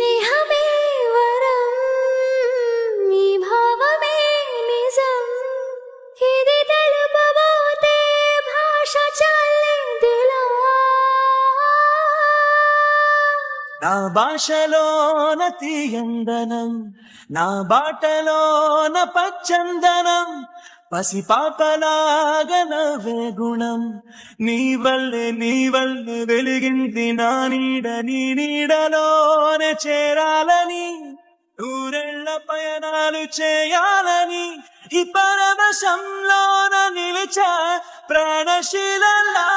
స్నేహమే వరం ఈ భావమే నిజం ఇది తెలుపబోతే భాష చాలేదిలా నా భాషలోన తీయందనం నా బాటలోన పచ్చందనం పసిపాపలాగా నవ్వే గుణం నీ వల్లే వెలిగింది నా నీడ నీ నీడలోనే చేరాలని ఊరెళ్ళ పయనాలు చేయాలని ఈ పరవశంలోన నిలిచా ప్రాణశీలలా